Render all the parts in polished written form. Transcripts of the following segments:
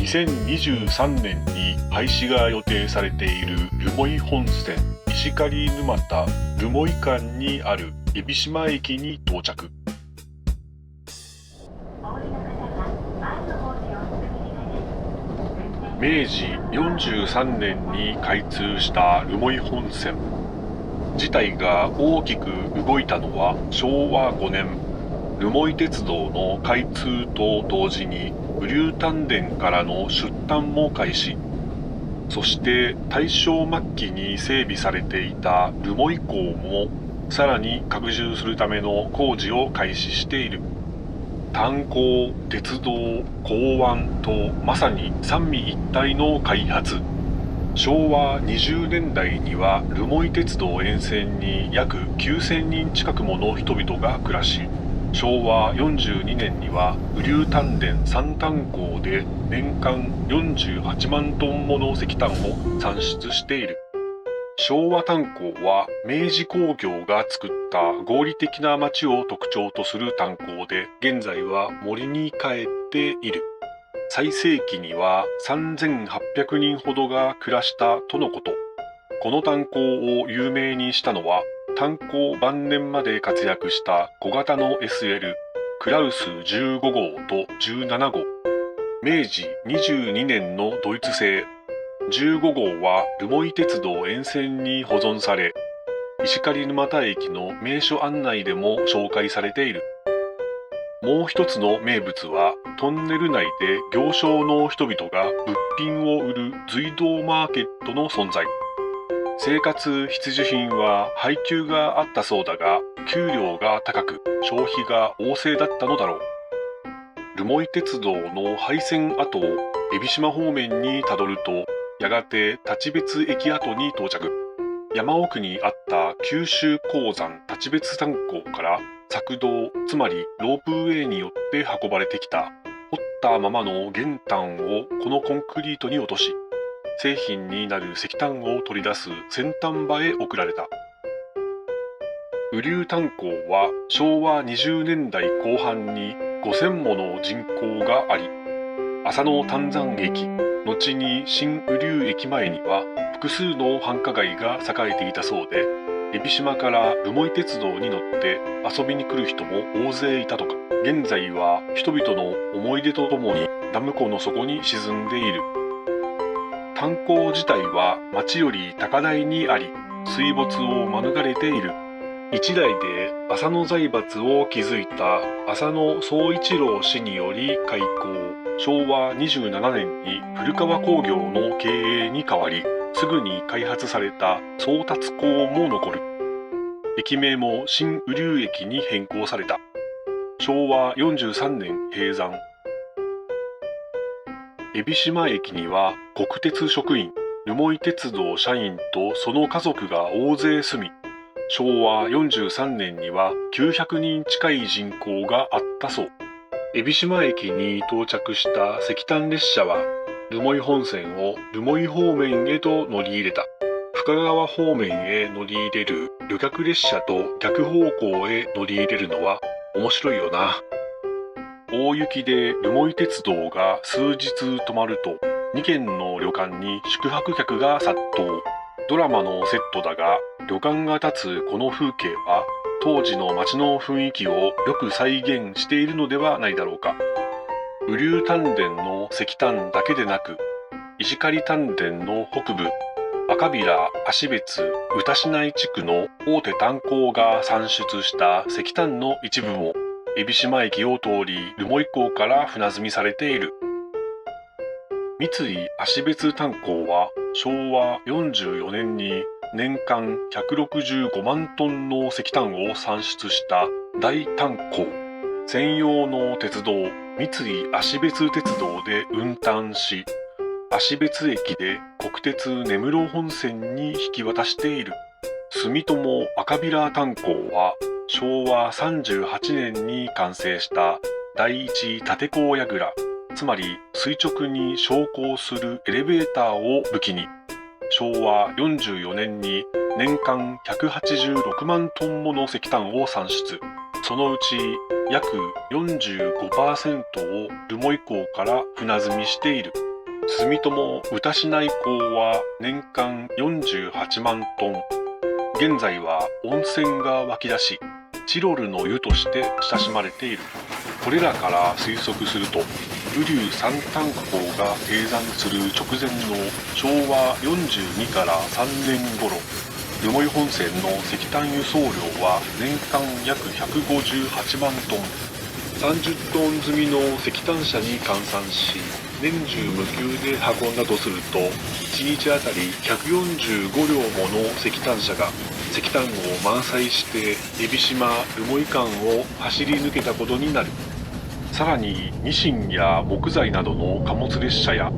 2023年に廃止が予定されている留萌本線石狩沼田留萌間にある海老島駅に到着。明治43年に開通した留萌本線自体が大きく動いたのは昭和5年、留萌鉄道の開通と同時に雨竜丹田からの出丹も開始。そして大正末期に整備されていた留萌港もさらに拡充するための工事を開始している。炭鉱、鉄道、港湾とまさに三位一体の開発。昭和20年代には留萌鉄道沿線に約9000人近くもの人々が暮らし、昭和42年には雨竜丹田三炭鉱で年間48万トンもの石炭を産出している。昭和炭鉱は明治工業が作った合理的な町を特徴とする炭鉱で、現在は森に帰っている。最盛期には3800人ほどが暮らしたとのこと。この炭鉱を有名にしたのは、炭鉱晩年まで活躍した小型の SL クラウス15号と17号。明治22年のドイツ製15号は留萌鉄道沿線に保存され、石狩沼田駅の名所案内でも紹介されている。もう一つの名物は、トンネル内で行商の人々が物品を売る随道マーケットの存在。生活必需品は配給があったそうだが、給料が高く消費が旺盛だったのだろう。留萌鉄道の廃線跡を海老島方面にたどると、やがて立別駅跡に到着。山奥にあった九州鉱山立別炭鉱から索道、つまりロープウェイによって運ばれてきた掘ったままの原炭をこのコンクリートに落とし、製品になる石炭を取り出す先端場へ送られた。雨竜炭鉱は昭和20年代後半に5000もの人口があり、浅野丹山駅、後に新雨竜駅前には複数の繁華街が栄えていたそうで、海老島から留萌鉄道に乗って遊びに来る人も大勢いたとか。現在は人々の思い出とともにダム湖の底に沈んでいる。炭鉱自体は町より高台にあり、水没を免れている。一代で浅野財閥を築いた浅野総一郎氏により開港。昭和27年に古川工業の経営に変わり、すぐに開発された送達港も残る。駅名も新雨竜駅に変更された。昭和43年閉山。海老島駅には国鉄職員、留萌鉄道社員とその家族が大勢住み、昭和43年には900人近い人口があったそう。海老島駅に到着した石炭列車は、留萌本線を留萌方面へと乗り入れた。深川方面へ乗り入れる旅客列車と逆方向へ乗り入れるのは面白いよな。大雪で留萌鉄道が数日止まると、2軒の旅館に宿泊客が殺到。ドラマのセットだが、旅館が立つこの風景は、当時の街の雰囲気をよく再現しているのではないだろうか。雨竜丹田の石炭だけでなく、石狩丹田の北部、赤平、芦別、歌志内地区の大手炭鉱が産出した石炭の一部も、海老島駅を通り留萌港から船積みされている。三井芦別炭鉱は昭和44年に年間165万トンの石炭を産出した大炭鉱。専用の鉄道、三井芦別鉄道で運搬し、芦別駅で国鉄根室本線に引き渡している。住友赤平炭鉱は昭和38年に完成した第一竪坑櫓、つまり垂直に昇降するエレベーターを武器に、昭和44年に年間186万トンもの石炭を産出。そのうち約 45% を留萌港から船積みしている。住友歌市内港は年間48万トン。現在は温泉が湧き出し、チロルの湯として親しまれている。これらから推測すると、雨竜三炭鉱が閉山する直前の昭和42から3年頃、留萌本線の石炭輸送量は年間約158万トン。30トン積みの石炭車に換算し、年中無休で運んだとすると、1日あたり145両もの石炭車が石炭を満載して海老島留萌間を走り抜けたことになる。さらにニシンや木材などの貨物列車や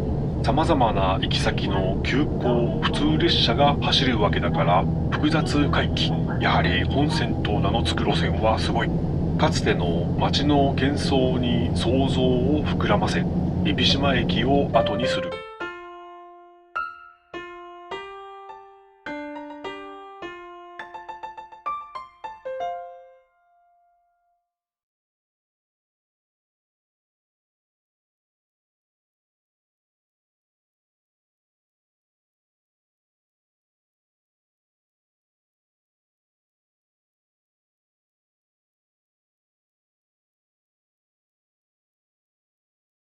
さまざまな行き先の急行普通列車が走るわけだから、複雑回帰。やはり本線と名の付く路線はすごい。かつての街の幻想に想像を膨らませ、海老島駅を後にする。